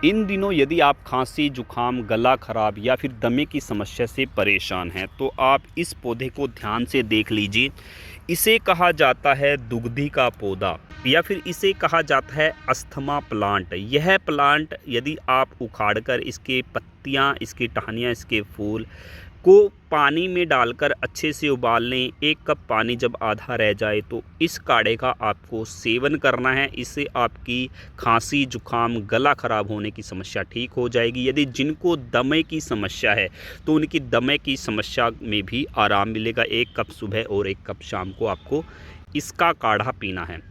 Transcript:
इन दिनों यदि आप खांसी, जुकाम, गला खराब या फिर दमे की समस्या से परेशान हैं, तो आप इस पौधे को ध्यान से देख लीजिए। इसे कहा जाता है दुग्धी का पौधा या फिर इसे कहा जाता है अस्थमा प्लांट। यह प्लांट यदि आप उखाड़कर इसके पत्तियां, इसकी टहनियाँ, इसके फूल को पानी में डालकर अच्छे से उबाल लें। 1 कप पानी जब आधा रह जाए तो इस काढ़े का आपको सेवन करना है। इससे आपकी खांसी, जुकाम, गला खराब होने की समस्या ठीक हो जाएगी। यदि जिनको दमे की समस्या है तो उनकी दमे की समस्या में भी आराम मिलेगा। 1 कप सुबह और 1 कप शाम को आपको इसका काढ़ा पीना है।